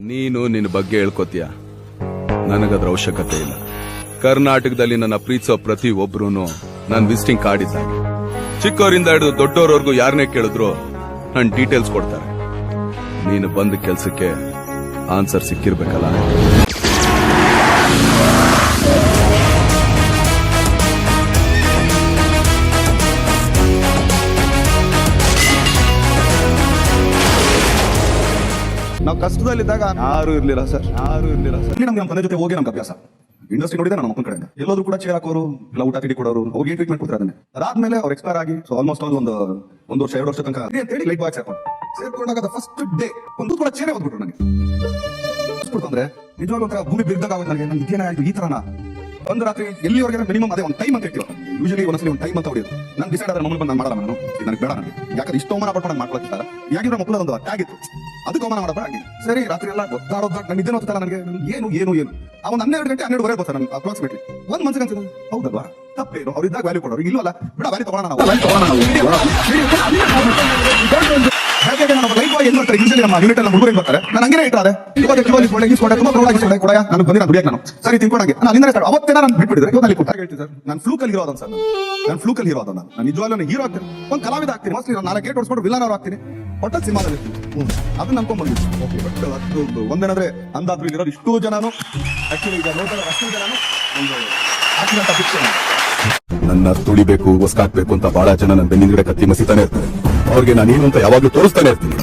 ನೀನು ನಿನ್ನ ಬಗ್ಗೆ ಹೇಳ್ಕೊತೀಯ, ನನಗದ್ರ ಅವಶ್ಯಕತೆ ಇಲ್ಲ. ಕರ್ನಾಟಕದಲ್ಲಿ ನನ್ನ ಪ್ರೀತಿಸೋ ಪ್ರತಿ ಒಬ್ರು ನಾನು ವಿಸಿಟಿಂಗ್ ಕಾರ್ಡ್ ಇದ್ದಾಗ. ಚಿಕ್ಕವರಿಂದ ಹಿಡಿದು ದೊಡ್ಡವರವರೆಗೂ ಯಾರನ್ನೇ ಕೇಳಿದ್ರು ನನ್ನ ಡೀಟೇಲ್ಸ್ ಕೊಡ್ತಾರೆ. ನೀನು ಬಂದ ಕೆಲ್ಸಕ್ಕೆ ಆನ್ಸರ್ ಸಿಕ್ಕಿರ್ಬೇಕಲ್ಲ. ನಾವು ಕಷ್ಟದಲ್ಲಿದ್ದಾಗ ಯಾರು ಇರ್ಲಿಲ್ಲ ಸರ್. ನಮ್ಗೆ ನಮ್ಮ ತಂದೆ ಜೊತೆ ಹೋಗಿ ನಮ್ಗೆ ಅಭ್ಯಾಸ. ಇಂಡಸ್ಟ್ರಿ ನೋಡಿದ್ರೆ ನಮ್ಮ ಮಕ್ಕಳ ಕಡೆಯಿಂದ ಎಲ್ಲೋದ್ರು ಕೂಡ ಚೇರ್ ಹಾಕೋರು, ಇಲ್ಲ ಊಟ ತಿಂಡಿ ಕೊಡೋರು, ಅವ್ರಿಗೆ ಟ್ರೀಟ್ಮೆಂಟ್ ಕೊಡ್ತಾರೆ. ಅದನ್ನೇ ಅದಾದ್ಮೇಲೆ ಅವ್ರು ಎಕ್ಸ್ಪೈರ್ ಆಗಿ ಸೊ ಆಲ್ಮೋಸ್ಟ್ ಒಂದು 1 ವರ್ಷ 2 ವರ್ಷ ತನಕ ಅಂತ ಹೇಳಿ ಲೈಟ್ ಬಾಯ್ ಸೇರ್ಕೊಂಡಾಗ ಫಸ್ಟ್ ಡೇ ಒಂದು ಕೂಡ ಚೇರೆ ಹೋಗ್ಬಿಟ್ರು ನನಗೆ. ಅಂದ್ರೆ ನಿಜವಾಗ್ಲೂ ಒಂಥರ ಭೂಮಿ ಬಿದ್ದಾಗ ಆಗುತ್ತೆ ನನಗೆ. ನನ್ಗೆ ಇದೇನಾಯ್ತು ಈ ತರನ ಒಂದು ರಾತ್ರಿ ಎಲ್ಲಿವರೆಗೆ ಮಿನಿಮಮ್ ಅದೇ ಒಂದು ಟೈಮ್ ಅಂತ ಹೇಳ್ತೀವಿ. ಯೂಶಲಿ ಒಂದ್ಸಲಿ ಒಂದು ಟೈಮ್ ಅಂತ ಹೊಡೆಯೋದು. ನಾನು ಡಿಸೈಡ್ ಆದ್ರೆ ಮಮ್ಮಲ್ ಬಂದು ನಾನು ಮಾಡಲ್ಲ, ನಾನು ನನಗೆ ಬೇಡ, ನನಗೆ ಯಾಕಂದ್ರೆ ಇಷ್ಟು ಅವಮಾನ ಪಡ್ಕೊಂಡು ಮಾಡ್ಕೊಳ್ತಿಲ್ಲ. ಯಾಕಿದ್ರೆ ಮಕ್ಕಳ ಒಂದು ಟ್ಯಾಗ್ ಇತ್ತು, ಅದಕ್ಕೆ ಅವಮಾನ ಮಾಡಬೇಡ ಆಗಿ. ಸರಿ ರಾತ್ರಿ ಎಲ್ಲ ಗೊತ್ತಾಡೋದು ನಾನು ಇದೇನು ಹೋಗ್ತಾರ ನನಗೆ ಏನು ಏನು ಏನು ಆ ಒಂದು 12 ಗಂಟೆ 12:30 ಬರ್ತಾರೆ ನನಗೆ ಅಪ್ರಾಕ್ಸಿಮೇಟ್ಲಿ. ಒಂದು ಮನ್ಸಿಗೆ ಅನ್ಸಿದೆ ಹೌದಲ್ವಾ ತಪ್ಪೇನು ಅವ್ರಿದ್ದಾಗ ವ್ಯಾಲ್ಯೂ ಕೊಡೋರು ಇಲ್ಲವಲ್ಲ ಬಿಡ ವ್ಯಾಲ್ಯೂ ತಗೋಣ ನಾವು. ಹಾಗಾಗಿ ನಾವು ಲೈಫ್ ಏನ್ ಮಾಡ್ತಾರೆ ಯೂಶಲಿ ನಮ್ಮ ಯೂನಿಟ್ ಎಲ್ಲ ಹುಡುಗರು ಏನ್ ಮಾಡ್ತಾರೆ ನಾನು ಹಂಗೆ ಇಟ್ಟಾರೆ ಇವಾಗ ತುಂಬಾ ಪ್ರೌಢಾಗಿ ಕೊಡ ನಾನು ಬಂದಿ ನಾನು ದುಡಿಯಕ್ಕೆ ನಾನು ಸರಿ ತಿನ್ಕೊಂಡಂಗೆ ನಾನು ಅಲ್ಲಿಂದ ಸ್ಟಾರ್ಟ್ ಅವತ್ತೇ ನಾನು ಬಿಟ್ಬಿಟ್ಟಿದ್ರೆ ಇವತ್ತು ಅಲ್ಲಿ ಕೊಟ್ಟಾಗ ಹೇಳ್ತೀನಿ ಸರ್. ನಾನು ಫ್ಲೂಕಲ್ ಹೀರೋ ಅದನ್ನ ಸರ್, ನಾನು ಫ್ಲೂಕಲ್ ಹೀರೋ ಅದನ್ನ ನಾನು ನಿಜವಾಗ್ಲೂ ಹೀರೋ ಆಗ್ತೀನಿ. ಒಂದು ಕಲಾವಿದ ಆಗ್ತೀನಿ ಮೋಸ್ಟ್ಲಿ. ನಾನು 4 ಗೇಟ್ ಹೊಡ್ಸ್ಕೊಂಡು ವಿಲನ್ ಅವ್ರು ಆಗ್ತೀನಿ ಒಟ್ಟಲ್ಲಿ ಸಿನಿಮಾದಲ್ಲಿ ಅದನ್ನ ಅನ್ಕೊಂಡ್ ಬಂದಿದ್ದೀನಿ. ಓಕೆ ಬಟ್ ಅದು ಒಂದೇನಂದ್ರೆ ಅಂದಾದ್ರು ಇಲ್ಲಿರೋದು ಇಷ್ಟು ಜನನು ಆಕ್ಚುಲಿ ಈಗ ನೋಡ್ತಾರೆ ಅಷ್ಟು ಜನನು ಒಂದು ಆಕ್ಸಿಡೆಂಟ್ ಫಿಕ್ಷನ್. ನನ್ನ ತುಳಿಬೇಕು ಹೊಸ್ಕಾಕ್ಬೇಕು ಅಂತ ಬಹಳ ಜನ ನನ್ನ ಬೆನ್ನಿಂದ ಕತ್ತಿ ಮಸಿತಾನೆ ಇರ್ತಾರೆ. ಅವ್ರಿಗೆ ನಾನು ಏನು ಅಂತ ಯಾವಾಗ್ಲೂ ತೋರಿಸ್ತಾನೆ ಇರ್ತೀನಿ.